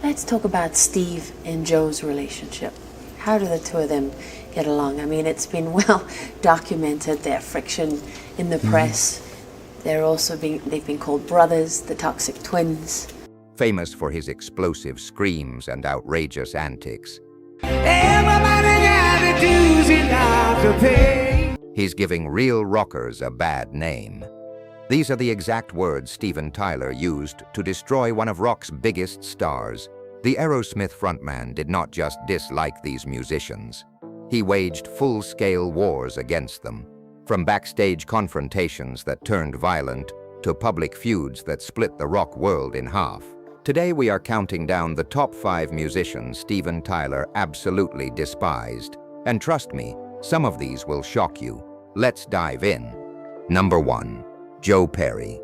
Let's talk about Steve and Joe's relationship. How do the two of them get along? I mean, it's been well documented, their friction in the press. They've been called brothers, the toxic twins. Famous for his explosive screams and outrageous antics, Everybody got a doozy life to pay. he's giving real rockers a bad name. These are the exact words Steven Tyler used to destroy one of rock's biggest stars. The Aerosmith frontman did not just dislike these musicians. He waged full-scale wars against them, from backstage confrontations that turned violent to public feuds that split the rock world in half. Today we are counting down the top 5 musicians Steven Tyler absolutely despised. And trust me, some of these will shock you. Let's dive in. Number 1. Joe Perry.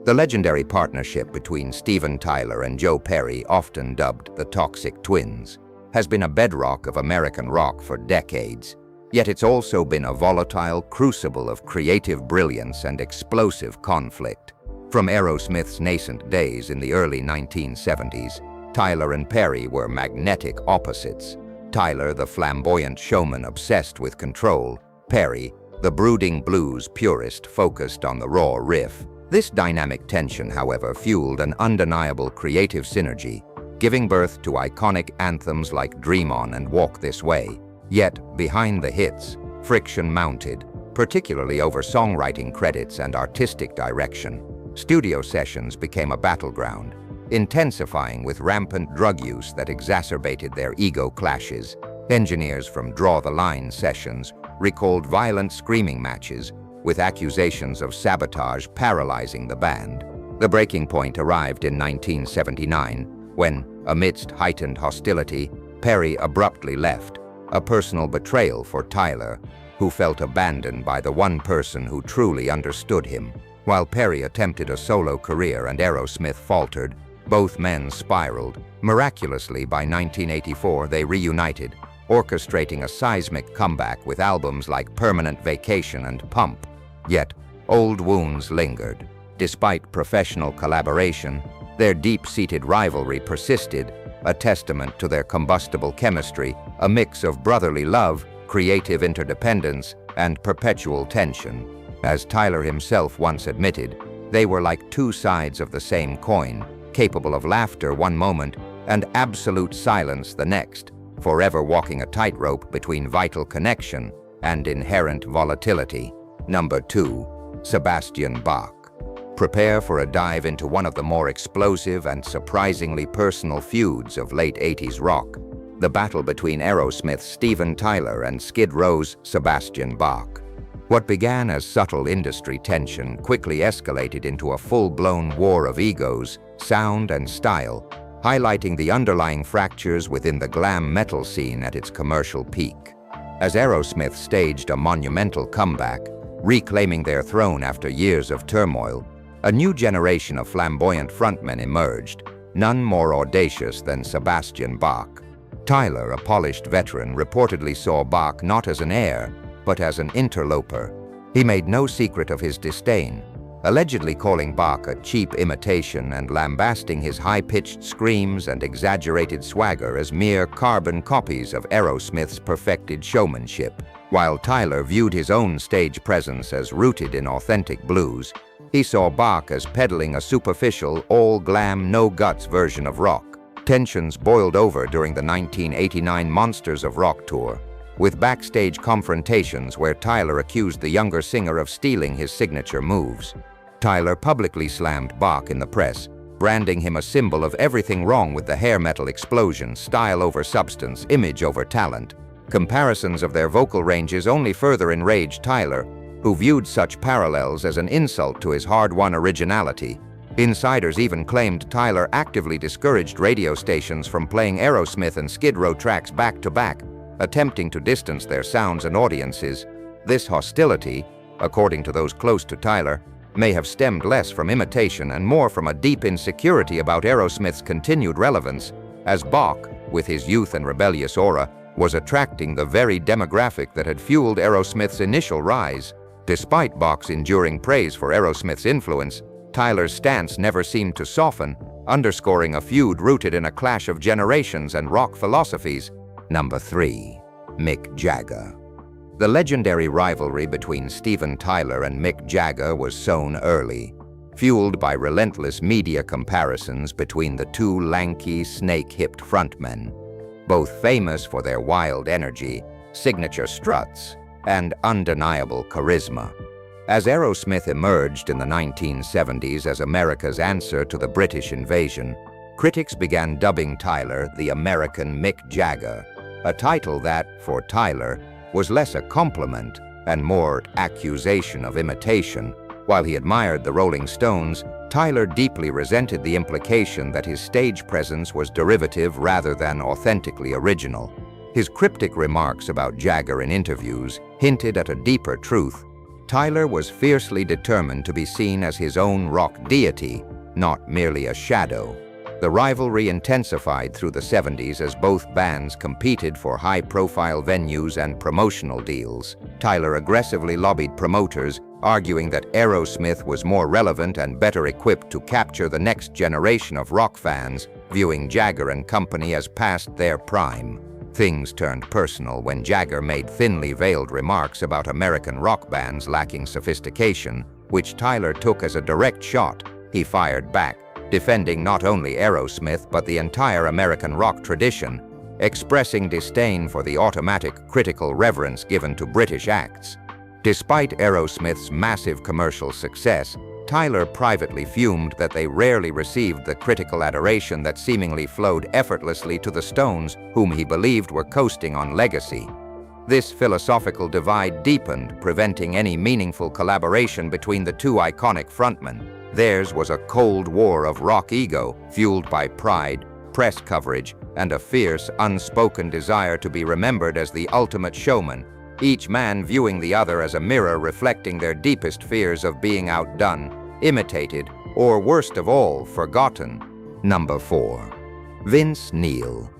The legendary partnership between Steven Tyler and Joe Perry, often dubbed the Toxic Twins, has been a bedrock of American rock for decades. Yet it's also been a volatile crucible of creative brilliance and explosive conflict. From Aerosmith's nascent days in the early 1970s, Tyler and Perry were magnetic opposites. Tyler, the flamboyant showman obsessed with control; Perry, the brooding blues purist focused on the raw riff. This dynamic tension, however, fueled an undeniable creative synergy, giving birth to iconic anthems like Dream On and Walk This Way. Yet, behind the hits, friction mounted, particularly over songwriting credits and artistic direction. Studio sessions became a battleground, intensifying with rampant drug use that exacerbated their ego clashes. Engineers from Draw the Line sessions recalled violent screaming matches, with accusations of sabotage paralyzing the band. The breaking point arrived in 1979, when, amidst heightened hostility, Perry abruptly left, a personal betrayal for Tyler, who felt abandoned by the one person who truly understood him. While Perry attempted a solo career and Aerosmith faltered, both men spiraled. Miraculously, by 1984, they reunited, orchestrating a seismic comeback with albums like Permanent Vacation and Pump. Yet, old wounds lingered. Despite professional collaboration, their deep-seated rivalry persisted, a testament to their combustible chemistry, a mix of brotherly love, creative interdependence, and perpetual tension. As Tyler himself once admitted, they were like two sides of the same coin, capable of laughter one moment and absolute silence the next, forever walking a tightrope between vital connection and inherent volatility. Number 2. Sebastian Bach. Prepare for a dive into one of the more explosive and surprisingly personal feuds of late 80s rock, the battle between Aerosmith's Steven Tyler and Skid Row's Sebastian Bach. What began as subtle industry tension quickly escalated into a full-blown war of egos, sound, and style, highlighting the underlying fractures within the glam metal scene at its commercial peak. As Aerosmith staged a monumental comeback, reclaiming their throne after years of turmoil, a new generation of flamboyant frontmen emerged, none more audacious than Sebastian Bach. Tyler, a polished veteran, reportedly saw Bach not as an heir, but as an interloper. He made no secret of his disdain, allegedly calling Bach a cheap imitation and lambasting his high-pitched screams and exaggerated swagger as mere carbon copies of Aerosmith's perfected showmanship. While Tyler viewed his own stage presence as rooted in authentic blues, he saw Bach as peddling a superficial, all-glam, no-guts version of rock. Tensions boiled over during the 1989 Monsters of Rock tour, with backstage confrontations where Tyler accused the younger singer of stealing his signature moves. Tyler publicly slammed Bach in the press, branding him a symbol of everything wrong with the hair metal explosion: style over substance, image over talent. Comparisons of their vocal ranges only further enraged Tyler, who viewed such parallels as an insult to his hard-won originality. Insiders even claimed Tyler actively discouraged radio stations from playing Aerosmith and Skid Row tracks back-to-back, attempting to distance their sounds and audiences. This hostility, according to those close to Tyler, may have stemmed less from imitation and more from a deep insecurity about Aerosmith's continued relevance, as Bach, with his youth and rebellious aura, was attracting the very demographic that had fueled Aerosmith's initial rise. Despite Bach's enduring praise for Aerosmith's influence, Tyler's stance never seemed to soften, underscoring a feud rooted in a clash of generations and rock philosophies. Number 3. Mick Jagger. The legendary rivalry between Steven Tyler and Mick Jagger was sown early, fueled by relentless media comparisons between the two lanky, snake-hipped frontmen, both famous for their wild energy, signature struts, and undeniable charisma. As Aerosmith emerged in the 1970s as America's answer to the British invasion, critics began dubbing Tyler the American Mick Jagger, a title that, for Tyler, was less a compliment and more accusation of imitation. While he admired the Rolling Stones, Tyler deeply resented the implication that his stage presence was derivative rather than authentically original. His cryptic remarks about Jagger in interviews hinted at a deeper truth. Tyler was fiercely determined to be seen as his own rock deity, not merely a shadow. The rivalry intensified through the 70s as both bands competed for high-profile venues and promotional deals. Tyler aggressively lobbied promoters, arguing that Aerosmith was more relevant and better equipped to capture the next generation of rock fans, viewing Jagger and company as past their prime. Things turned personal when Jagger made thinly veiled remarks about American rock bands lacking sophistication, which Tyler took as a direct shot. He fired back, defending not only Aerosmith but the entire American rock tradition, expressing disdain for the automatic critical reverence given to British acts. Despite Aerosmith's massive commercial success, Tyler privately fumed that they rarely received the critical adoration that seemingly flowed effortlessly to the Stones, whom he believed were coasting on legacy. This philosophical divide deepened, preventing any meaningful collaboration between the two iconic frontmen. Theirs was a cold war of rock ego, fueled by pride, press coverage, and a fierce, unspoken desire to be remembered as the ultimate showman, each man viewing the other as a mirror reflecting their deepest fears of being outdone, imitated, or worst of all, forgotten. Number 4. Vince Neil.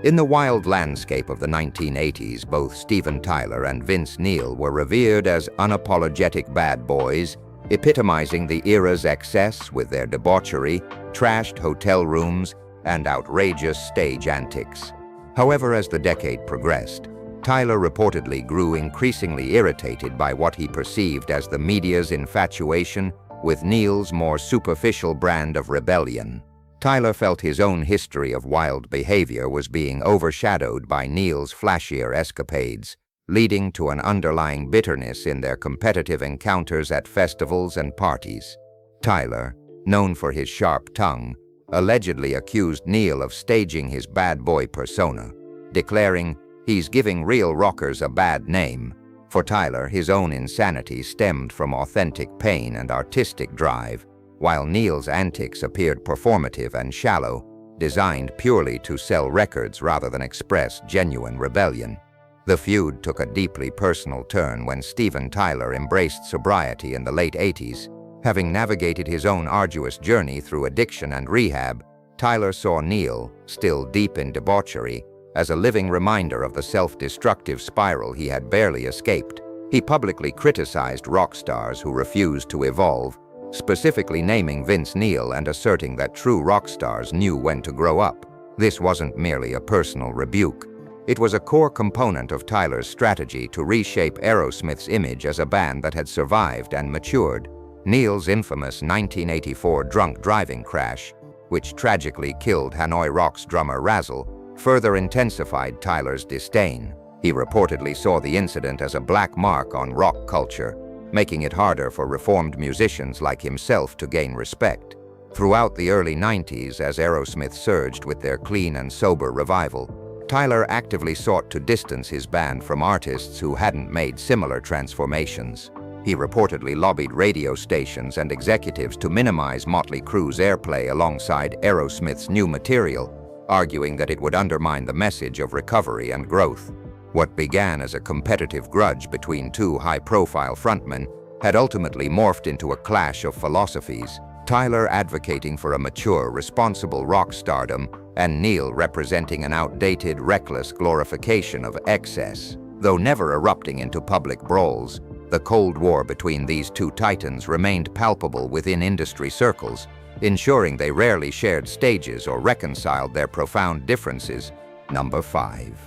In the wild landscape of the 1980s, both Steven Tyler and Vince Neil were revered as unapologetic bad boys, epitomizing the era's excess with their debauchery, trashed hotel rooms, and outrageous stage antics. However, as the decade progressed, Tyler reportedly grew increasingly irritated by what he perceived as the media's infatuation with Neil's more superficial brand of rebellion. Tyler felt his own history of wild behavior was being overshadowed by Neil's flashier escapades, leading to an underlying bitterness in their competitive encounters at festivals and parties. Tyler, known for his sharp tongue, allegedly accused Neil of staging his bad boy persona, declaring, "He's giving real rockers a bad name." For Tyler, his own insanity stemmed from authentic pain and artistic drive, while Neil's antics appeared performative and shallow, designed purely to sell records rather than express genuine rebellion. The feud took a deeply personal turn when Steven Tyler embraced sobriety in the late 80s. Having navigated his own arduous journey through addiction and rehab, Tyler saw Neil, still deep in debauchery, as a living reminder of the self-destructive spiral he had barely escaped. He publicly criticized rock stars who refused to evolve, specifically naming Vince Neil and asserting that true rock stars knew when to grow up. This wasn't merely a personal rebuke. It was a core component of Tyler's strategy to reshape Aerosmith's image as a band that had survived and matured. Neil's infamous 1984 drunk driving crash, which tragically killed Hanoi Rock's drummer Razzle, further intensified Tyler's disdain. He reportedly saw the incident as a black mark on rock culture, making it harder for reformed musicians like himself to gain respect. Throughout the early 90s, as Aerosmith surged with their clean and sober revival, Tyler actively sought to distance his band from artists who hadn't made similar transformations. He reportedly lobbied radio stations and executives to minimize Motley Crue's airplay alongside Aerosmith's new material, arguing that it would undermine the message of recovery and growth. What began as a competitive grudge between two high-profile frontmen had ultimately morphed into a clash of philosophies, Tyler advocating for a mature, responsible rock stardom and Neil representing an outdated, reckless glorification of excess. Though never erupting into public brawls, the Cold War between these two titans remained palpable within industry circles, ensuring they rarely shared stages or reconciled their profound differences. Number 5.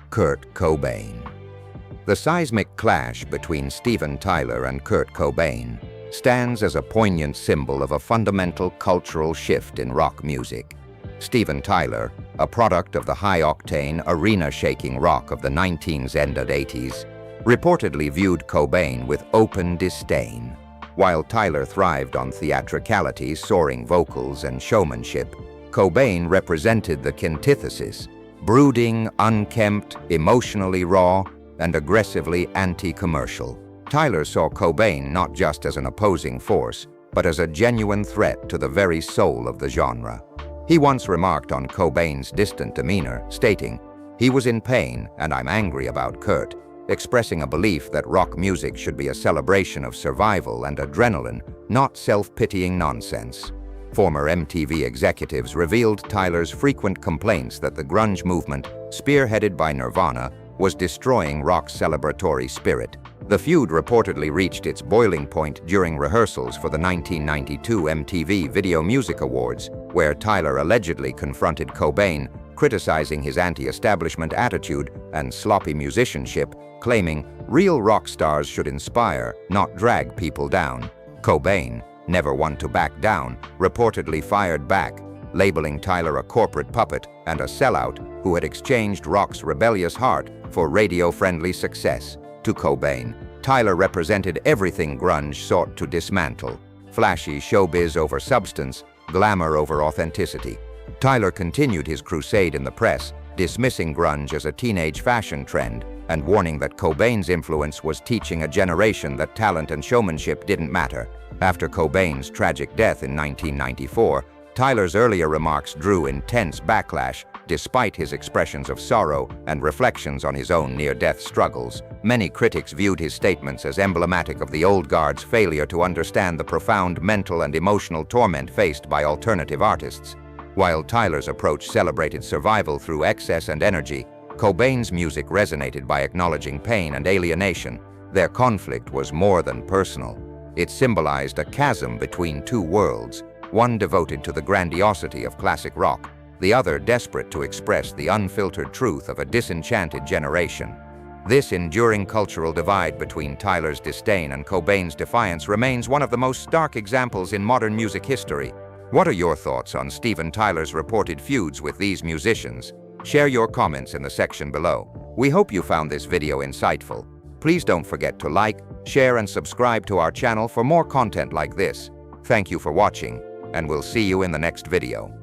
Kurt Cobain. The seismic clash between Steven Tyler and Kurt Cobain stands as a poignant symbol of a fundamental cultural shift in rock music. Steven Tyler, a product of the high-octane, arena-shaking rock of the 19s and 80s, reportedly viewed Cobain with open disdain. While Tyler thrived on theatricality, soaring vocals, and showmanship, Cobain represented the antithesis: brooding, unkempt, emotionally raw, and aggressively anti-commercial. Tyler saw Cobain not just as an opposing force, but as a genuine threat to the very soul of the genre. He once remarked on Cobain's distant demeanor, stating, "He was in pain, and I'm angry about Kurt," expressing a belief that rock music should be a celebration of survival and adrenaline, not self-pitying nonsense. Former MTV executives revealed Tyler's frequent complaints that the grunge movement, spearheaded by Nirvana, was destroying rock's celebratory spirit. The feud reportedly reached its boiling point during rehearsals for the 1992 MTV Video Music Awards, where Tyler allegedly confronted Cobain, criticizing his anti-establishment attitude and sloppy musicianship, claiming, "Real rock stars should inspire, not drag people down." Cobain, never one to back down, reportedly fired back, labeling Tyler a corporate puppet and a sellout who had exchanged rock's rebellious heart for radio-friendly success. To Cobain, Tyler represented everything grunge sought to dismantle: flashy showbiz over substance, glamour over authenticity. Tyler continued his crusade in the press, dismissing grunge as a teenage fashion trend and warning that Cobain's influence was teaching a generation that talent and showmanship didn't matter. After Cobain's tragic death in 1994, Tyler's earlier remarks drew intense backlash, despite his expressions of sorrow and reflections on his own near-death struggles. Many critics viewed his statements as emblematic of the old guard's failure to understand the profound mental and emotional torment faced by alternative artists. While Tyler's approach celebrated survival through excess and energy, Cobain's music resonated by acknowledging pain and alienation. Their conflict was more than personal. It symbolized a chasm between two worlds, one devoted to the grandiosity of classic rock, the other desperate to express the unfiltered truth of a disenchanted generation. This enduring cultural divide between Tyler's disdain and Cobain's defiance remains one of the most stark examples in modern music history. What are your thoughts on Steven Tyler's reported feuds with these musicians? Share your comments in the section below. We hope you found this video insightful. Please don't forget to like, share, and subscribe to our channel for more content like this. Thank you for watching, and we'll see you in the next video.